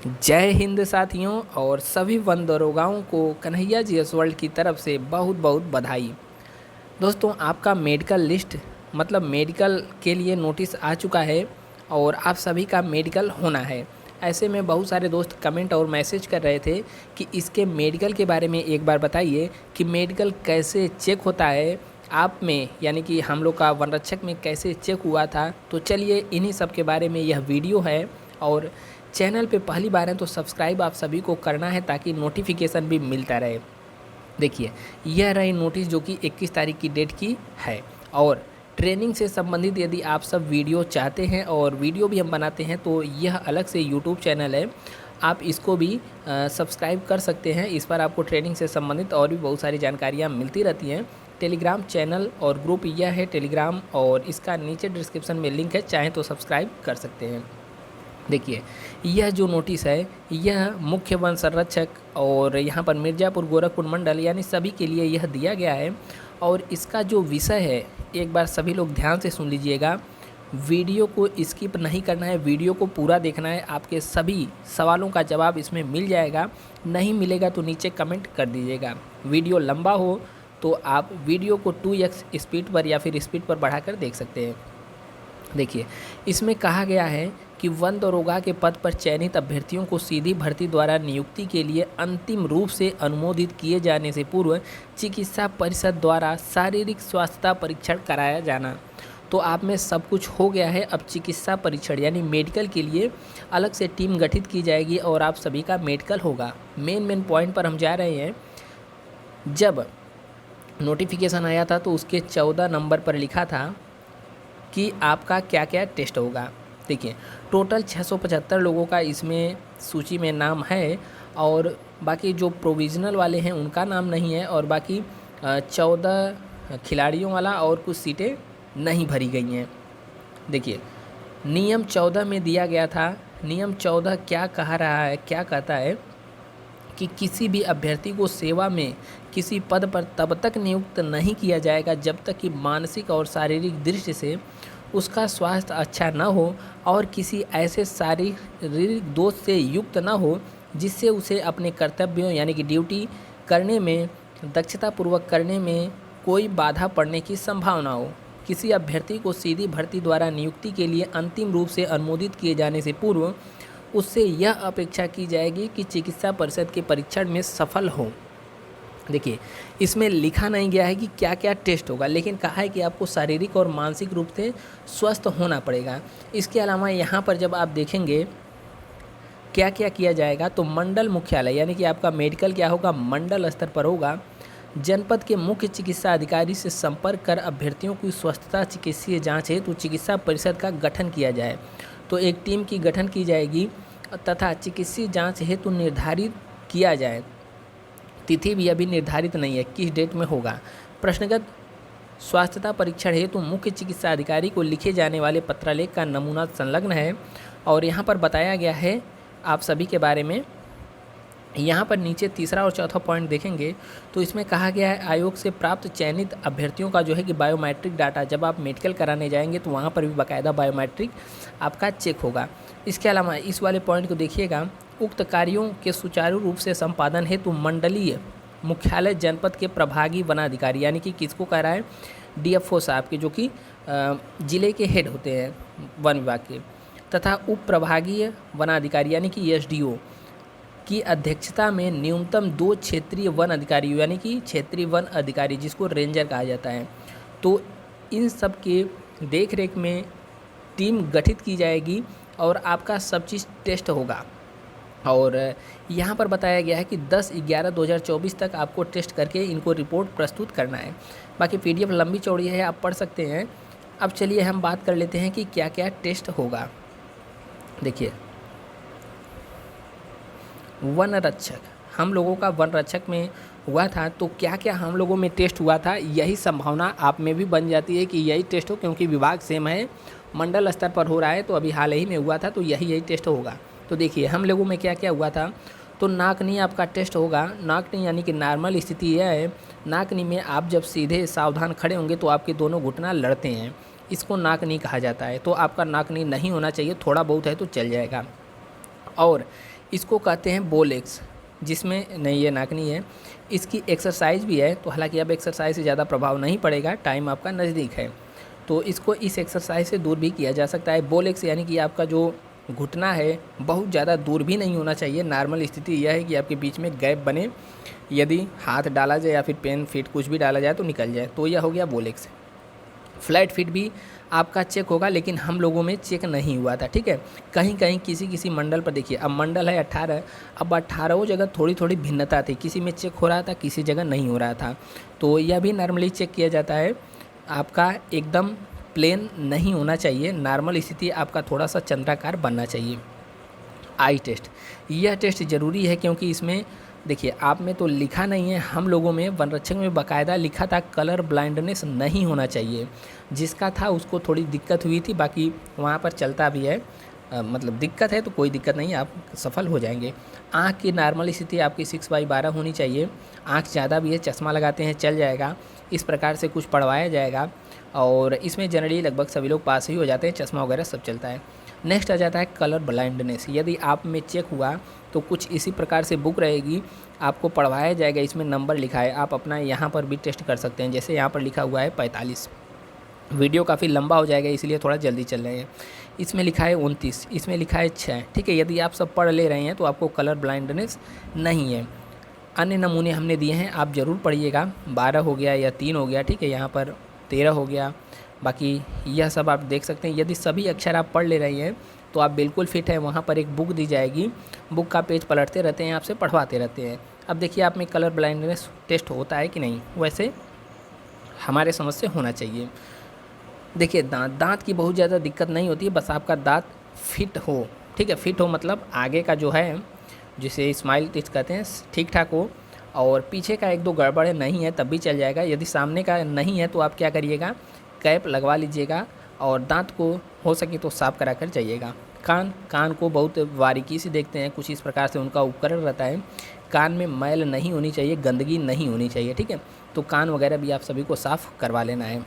जय हिंद साथियों और सभी वन दरोगाओं को कन्हैया जी एस वर्ल्ड की तरफ से बहुत बहुत बधाई। दोस्तों, आपका मेडिकल लिस्ट मतलब मेडिकल के लिए नोटिस आ चुका है और आप सभी का मेडिकल होना है। ऐसे में बहुत सारे दोस्त कमेंट और मैसेज कर रहे थे कि इसके मेडिकल के बारे में एक बार बताइए कि मेडिकल कैसे चेक होता है आप में, यानी कि हम लोग का वन रक्षक में कैसे चेक हुआ था। तो चलिए इन्हीं सब के बारे में यह वीडियो है। और चैनल पे पहली बार है तो सब्सक्राइब आप सभी को करना है ताकि नोटिफिकेशन भी मिलता रहे। देखिए, यह रही नोटिस जो कि 21 तारीख की डेट की है। और ट्रेनिंग से संबंधित यदि आप सब वीडियो चाहते हैं और वीडियो भी हम बनाते हैं तो यह अलग से यूट्यूब चैनल है, आप इसको भी सब्सक्राइब कर सकते हैं। इस पर आपको ट्रेनिंग से संबंधित और भी बहुत सारी जानकारियाँ मिलती रहती हैं। टेलीग्राम चैनल और ग्रुप यह है टेलीग्राम, और इसका नीचे डिस्क्रिप्शन में लिंक है, चाहें तो सब्सक्राइब कर सकते हैं। देखिए, यह जो नोटिस है यह मुख्य वन संरक्षक और यहाँ पर मिर्ज़ापुर गोरखपुर मंडल यानी सभी के लिए यह दिया गया है। और इसका जो विषय है, एक बार सभी लोग ध्यान से सुन लीजिएगा। वीडियो को स्किप नहीं करना है, वीडियो को पूरा देखना है। आपके सभी सवालों का जवाब इसमें मिल जाएगा, नहीं मिलेगा तो नीचे कमेंट कर दीजिएगा। वीडियो लंबा हो तो आप वीडियो को 2x स्पीड पर या फिर स्पीड पर बढ़ाकर देख सकते हैं। देखिए, इसमें कहा गया है कि वन दरोगा के पद पर चयनित अभ्यर्थियों को सीधी भर्ती द्वारा नियुक्ति के लिए अंतिम रूप से अनुमोदित किए जाने से पूर्व चिकित्सा परिषद द्वारा शारीरिक स्वास्थ्य परीक्षण कराया जाना। तो आप में सब कुछ हो गया है। अब चिकित्सा परीक्षण यानी मेडिकल के लिए अलग से टीम गठित की जाएगी और आप सभी का मेडिकल होगा। मेन पॉइंट पर हम जा रहे हैं। जब नोटिफिकेशन आया था तो उसके 14 नंबर पर लिखा था कि आपका क्या क्या टेस्ट होगा। देखिए, टोटल 675 लोगों का इसमें सूची में नाम है, और बाकी जो प्रोविज़नल वाले हैं उनका नाम नहीं है, और बाकी 14 खिलाड़ियों वाला और कुछ सीटें नहीं भरी गई हैं। देखिए, नियम 14 में दिया गया था। नियम 14 क्या कहा रहा है, क्या कहता है कि किसी भी अभ्यर्थी को सेवा में किसी पद पर तब तक नियुक्त नहीं किया जाएगा जब तक कि मानसिक और शारीरिक दृष्टि से उसका स्वास्थ्य अच्छा न हो और किसी ऐसे शारीरिक दोष से युक्त न हो जिससे उसे अपने कर्तव्यों यानी कि ड्यूटी करने में दक्षतापूर्वक करने में कोई बाधा पड़ने की संभावना हो। किसी अभ्यर्थी को सीधी भर्ती द्वारा नियुक्ति के लिए अंतिम रूप से अनुमोदित किए जाने से पूर्व उससे यह अपेक्षा की जाएगी कि चिकित्सा परिषद के परीक्षण में सफल हो। देखिए, इसमें लिखा नहीं गया है कि क्या क्या टेस्ट होगा, लेकिन कहा है कि आपको शारीरिक और मानसिक रूप से स्वस्थ होना पड़ेगा। इसके अलावा यहाँ पर जब आप देखेंगे क्या क्या किया जाएगा, तो मंडल मुख्यालय यानी कि आपका मेडिकल क्या होगा, मंडल स्तर पर होगा। जनपद के मुख्य चिकित्सा अधिकारी से संपर्क कर अभ्यर्थियों की स्वस्थता चिकित्सीय जाँच हेतु चिकित्सा परिषद का गठन किया जाए। तो एक टीम की गठन की जाएगी तथा चिकित्सीय जाँच हेतु निर्धारित किया जाए। तिथि भी अभी निर्धारित नहीं है किस डेट में होगा। प्रश्नगत स्वास्थ्यता परीक्षण हेतु मुख्य चिकित्सा अधिकारी को लिखे जाने वाले पत्रालेख का नमूना संलग्न है। और यहाँ पर बताया गया है आप सभी के बारे में। यहाँ पर नीचे तीसरा और चौथा पॉइंट देखेंगे तो इसमें कहा गया है आयोग से प्राप्त चयनित अभ्यर्थियों का जो है कि बायोमेट्रिक डाटा, जब आप मेडिकल कराने जाएंगे तो वहाँ पर भी बाकायदा बायोमेट्रिक आपका चेक होगा। इसके अलावा इस वाले पॉइंट को देखिएगा, उक्त कार्यों के सुचारू रूप से संपादन हेतु मंडलीय मुख्यालय जनपद के प्रभागी वनाधिकारी यानी कि किसको कह रहा है, डीएफओ साहब के, जो कि जिले के हेड होते हैं वन विभाग के, तथा उप प्रभागीय वनाधिकारी यानी कि एसडीओ की अध्यक्षता में न्यूनतम 2 क्षेत्रीय वन अधिकारी यानी कि क्षेत्रीय वन अधिकारी जिसको रेंजर कहा जाता है, तो इन सब के देख रेख में टीम गठित की जाएगी और आपका सब चीज़ टेस्ट होगा। और यहाँ पर बताया गया है कि 10/11/2024 तक आपको टेस्ट करके इनको रिपोर्ट प्रस्तुत करना है। बाकी पीडीएफ लंबी चौड़ी है, आप पढ़ सकते हैं। अब चलिए हम बात कर लेते हैं कि क्या क्या टेस्ट होगा। देखिए, वन रक्षक, हम लोगों का वन रक्षक में हुआ था तो क्या क्या हम लोगों में टेस्ट हुआ था, यही संभावना आप में भी बन जाती है कि यही टेस्ट हो, क्योंकि विभाग सेम है, मंडल स्तर पर हो रहा है, तो अभी हाल ही में हुआ था तो यही टेस्ट होगा। तो देखिए हम लोगों में क्या क्या हुआ था। तो नाकनी आपका टेस्ट होगा। नाकनी यानी कि नॉर्मल स्थिति यह है, नाकनी में आप जब सीधे सावधान खड़े होंगे तो आपके दोनों घुटना लड़ते हैं, इसको नाकनी कहा जाता है। तो आपका नाकनी नहीं होना चाहिए, थोड़ा बहुत है तो चल जाएगा। और इसको कहते हैं बोलेक्स, जिसमें नहीं, ये नाक नहीं है। इसकी एक्सरसाइज भी है, तो हालांकि अब एक्सरसाइज से ज़्यादा प्रभाव नहीं पड़ेगा, टाइम आपका नज़दीक है, तो इसको इस एक्सरसाइज से दूर भी किया जा सकता है। बोलेक्स यानी कि आपका जो घुटना है बहुत ज़्यादा दूर भी नहीं होना चाहिए। नॉर्मल स्थिति यह है कि आपके बीच में गैप बने, यदि हाथ डाला जाए या फिर पेन फिट कुछ भी डाला जाए तो निकल जाए, तो यह हो गया बोलेक्स। फ्लैट फिट भी आपका चेक होगा, लेकिन हम लोगों में चेक नहीं हुआ था, ठीक है। कहीं कहीं किसी किसी मंडल पर देखिए, अब मंडल है 18, अब 18 जगह थोड़ी थोड़ी भिन्नता थी, किसी में चेक हो रहा था, किसी जगह नहीं हो रहा था, तो यह भी नॉर्मली चेक किया जाता है। आपका एकदम प्लेन नहीं होना चाहिए, नॉर्मल स्थिति आपका थोड़ा सा चंद्राकार बनना चाहिए। आई टेस्ट, यह टेस्ट ज़रूरी है क्योंकि इसमें देखिए आप में तो लिखा नहीं है, हम लोगों में वनरक्षक में बाकायदा लिखा था कलर ब्लाइंडनेस नहीं होना चाहिए। जिसका था उसको थोड़ी दिक्कत हुई थी, बाकी वहाँ पर चलता भी है। मतलब दिक्कत है तो कोई दिक्कत नहीं, आप सफल हो जाएंगे। आँख की नॉर्मल स्थिति आपकी 6/12 होनी चाहिए। आँख ज़्यादा भी है, चश्मा लगाते हैं चल जाएगा, इस प्रकार से कुछ पढ़वाया जाएगा, और इसमें जनरली लगभग सभी लोग पास ही हो जाते हैं, चश्मा वगैरह सब चलता है। नेक्स्ट आ जाता है कलर ब्लाइंडनेस। यदि आप में चेक हुआ तो कुछ इसी प्रकार से बुक रहेगी, आपको पढ़वाया जाएगा, इसमें नंबर लिखा है, आप अपना यहाँ पर भी टेस्ट कर सकते हैं। जैसे यहाँ पर लिखा हुआ है 45। वीडियो काफ़ी लंबा हो जाएगा इसलिए थोड़ा जल्दी चल रहे हैं। इसमें लिखा है 29, इसमें लिखा है 6, ठीक है। यदि आप सब पढ़ ले रहे हैं तो आपको कलर ब्लाइंडनेस नहीं है। अन्य नमूने हमने दिए हैं, आप ज़रूर पढ़िएगा। 12 हो गया या 3 हो गया, ठीक है। यहाँ पर 13 हो गया, बाकी यह सब आप देख सकते हैं। यदि सभी अक्षर आप पढ़ ले रहे हैं तो आप बिल्कुल फिट हैं। वहाँ पर एक बुक दी जाएगी, बुक का पेज पलटते रहते हैं, आपसे पढ़वाते रहते हैं। अब देखिए आप में कलर ब्लाइंडनेस टेस्ट होता है कि नहीं, वैसे हमारे समझ से होना चाहिए। देखिए दांत की बहुत ज़्यादा दिक्कत नहीं होती है, बस आपका दांत फिट हो, ठीक है। फिट हो मतलब आगे का जो है जिसे स्माइल टेस्ट कहते हैं ठीक ठाक हो, और पीछे का 1-2 गड़बड़ नहीं है तब भी चल जाएगा। यदि सामने का नहीं है तो आप क्या करिएगा, कैप लगवा लीजिएगा और दांत को हो सके तो साफ करा कर जाइएगा। कान को बहुत बारीकी से देखते हैं, कुछ इस प्रकार से उनका उपकरण रहता है। कान में मैल नहीं होनी चाहिए, गंदगी नहीं होनी चाहिए, ठीक है। तो कान वगैरह भी आप सभी को साफ़ करवा लेना है।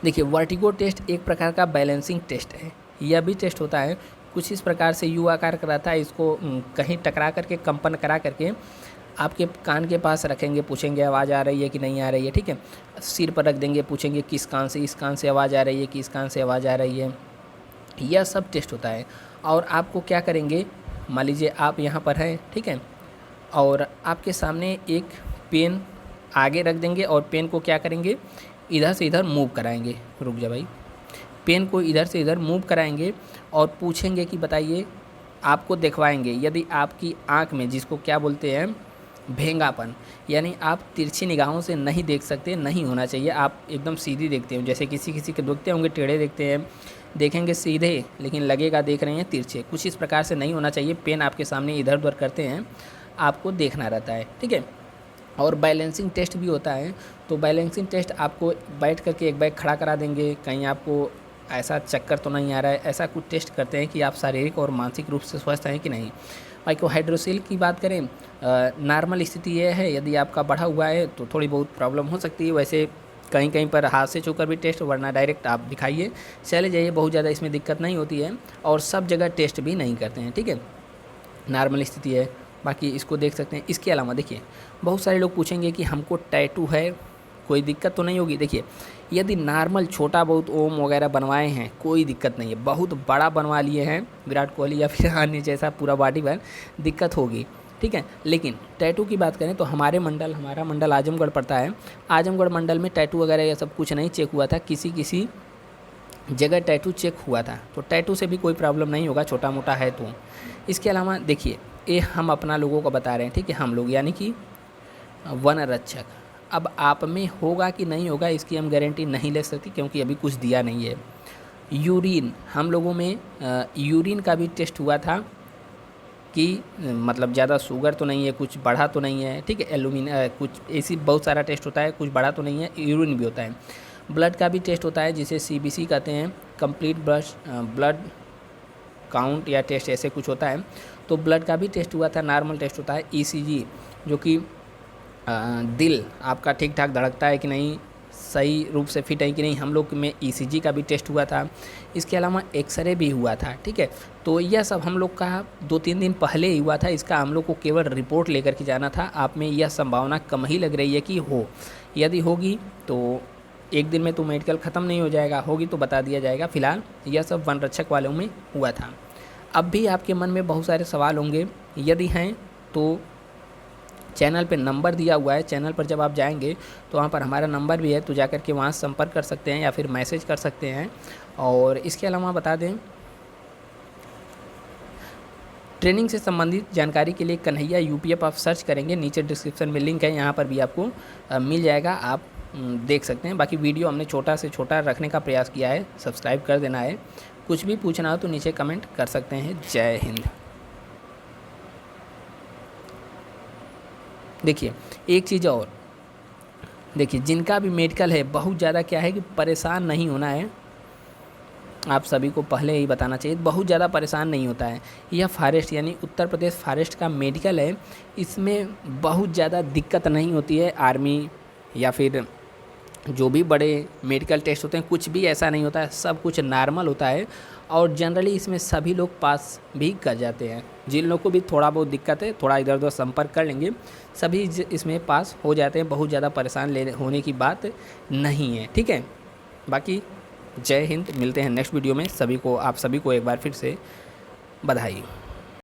देखिए वर्टिगो टेस्ट एक प्रकार का बैलेंसिंग टेस्ट है, यह भी टेस्ट होता है। कुछ इस प्रकार से यू आकार का रहता है, इसको कहीं टकरा करके कंपन करा करके आपके कान के पास रखेंगे, पूछेंगे आवाज़ आ रही है कि नहीं आ रही है, ठीक है। सिर पर रख देंगे, पूछेंगे किस कान से, इस कान से आवाज़ आ रही है कि इस कान से आवाज़ आ रही है। यह सब टेस्ट होता है। और आपको क्या करेंगे, मान लीजिए आप यहाँ पर हैं, ठीक है, और आपके सामने एक पेन आगे रख देंगे और पेन को क्या करेंगे, इधर से इधर मूव कराएंगे। रुक जा भाई, पेन को इधर से इधर मूव कराएंगे और पूछेंगे कि बताइए, आपको दिखवाएंगे। यदि आपकी आँख में, जिसको क्या बोलते हैं भेंगापन, यानी आप तिरछी निगाहों से नहीं देख सकते, नहीं होना चाहिए, आप एकदम सीधी देखते हो। जैसे किसी किसी के देखते होंगे टेढ़े देखते हैं, देखेंगे सीधे लेकिन लगेगा देख रहे हैं तिरछे, कुछ इस प्रकार से नहीं होना चाहिए। पेन आपके सामने इधर उधर करते हैं, आपको देखना रहता है, ठीक है। और बैलेंसिंग टेस्ट भी होता है, तो बैलेंसिंग टेस्ट आपको बैठ करके एक बैग खड़ा करा देंगे, कहीं आपको ऐसा चक्कर तो नहीं आ रहा है, ऐसा कुछ टेस्ट करते हैं कि आप शारीरिक और मानसिक रूप से स्वस्थ हैं कि नहीं। माइक्रोहाइड्रोसिल की बात करें, नॉर्मल स्थिति यह है, यदि आपका बढ़ा हुआ है तो थोड़ी बहुत प्रॉब्लम हो सकती है। वैसे कहीं कहीं पर हाथ से छूकर भी टेस्ट, वरना डायरेक्ट आप दिखाइए, चले जाइए, बहुत ज़्यादा इसमें दिक्कत नहीं होती है। और सब जगह टेस्ट भी नहीं करते हैं, ठीक है, नॉर्मल स्थिति है। बाकी इसको देख सकते हैं। इसके अलावा देखिए बहुत सारे लोग पूछेंगे कि हमको टैटू है, कोई दिक्कत तो नहीं होगी। देखिए यदि नॉर्मल छोटा बहुत ओम वगैरह बनवाए हैं कोई दिक्कत नहीं है, बहुत बड़ा बनवा लिए हैं विराट कोहली या फिर अन्य जैसा पूरा बॉडी पर, दिक्कत होगी, ठीक है। लेकिन टैटू की बात करें तो हमारा मंडल आजमगढ़ पड़ता है। आजमगढ़ मंडल में टैटू वगैरह ये सब कुछ नहीं चेक हुआ था, किसी जगह टैटू चेक हुआ था, तो टैटू से भी कोई प्रॉब्लम नहीं होगा, छोटा मोटा है तो। इसके अलावा देखिए ये हम अपना लोगों को बता रहे हैं, ठीक है, हम लोग यानी कि वन रक्षक। अब आप में होगा कि नहीं होगा इसकी हम गारंटी नहीं ले सकती, क्योंकि अभी कुछ दिया नहीं है। यूरिन, हम लोगों में यूरिन का भी टेस्ट हुआ था कि मतलब ज़्यादा शुगर तो नहीं है, कुछ बढ़ा तो नहीं है, ठीक है। कुछ ऐसी बहुत सारा टेस्ट होता है, कुछ बढ़ा तो नहीं है। यूरिन भी होता है। ब्लड का भी टेस्ट होता है, जिसे CBC कहते हैं, कंप्लीट ब्लड काउंट या टेस्ट ऐसे कुछ होता है। तो ब्लड का भी टेस्ट हुआ था, नॉर्मल टेस्ट होता है। ECG जो कि दिल आपका ठीक ठाक धड़कता है कि नहीं, सही रूप से फिट है कि नहीं। हम लोग में ईसीजी का भी टेस्ट हुआ था, इसके अलावा एक्सरे भी हुआ था, ठीक है। तो यह सब हम लोग का 2-3 दिन पहले ही हुआ था, इसका हम लोग को केवल रिपोर्ट लेकर के जाना था। आप में यह संभावना कम ही लग रही है कि हो, यदि होगी तो एक दिन में तो मेडिकल ख़त्म नहीं हो जाएगा, होगी तो बता दिया जाएगा। फिलहाल यह सब वन रक्षक वालों में हुआ था। अब भी आपके मन में बहुत सारे सवाल होंगे, यदि हैं तो चैनल पे नंबर दिया हुआ है, चैनल पर जब आप जाएंगे तो वहाँ पर हमारा नंबर भी है, तो जाकर के वहाँ संपर्क कर सकते हैं या फिर मैसेज कर सकते हैं। और इसके अलावा बता दें, ट्रेनिंग से संबंधित जानकारी के लिए कन्हैया यूपीएफ आप सर्च करेंगे, नीचे डिस्क्रिप्शन में लिंक है, यहाँ पर भी आपको मिल जाएगा, आप देख सकते हैं। बाकी वीडियो हमने छोटा से छोटा रखने का प्रयास किया है, सब्सक्राइब कर देना है। कुछ भी पूछना हो तो नीचे कमेंट कर सकते हैं। जय हिंद। देखिए एक चीज़ और, देखिए जिनका भी मेडिकल है, बहुत ज़्यादा क्या है कि परेशान नहीं होना है। आप सभी को पहले ही बताना चाहिए, बहुत ज़्यादा परेशान नहीं होता है। यह फॉरेस्ट यानी उत्तर प्रदेश फॉरेस्ट का मेडिकल है, इसमें बहुत ज़्यादा दिक्कत नहीं होती है। आर्मी या फिर जो भी बड़े मेडिकल टेस्ट होते हैं, कुछ भी ऐसा नहीं होता है, सब कुछ नॉर्मल होता है। और जनरली इसमें सभी लोग पास भी कर जाते हैं। जिन लोगों को भी थोड़ा बहुत दिक्कत है, थोड़ा इधर उधर संपर्क कर लेंगे, सभी इसमें पास हो जाते हैं। बहुत ज़्यादा परेशान होने की बात नहीं है, ठीक है। बाकी जय हिंद, मिलते हैं नेक्स्ट वीडियो में। आप सभी को एक बार फिर से बधाई।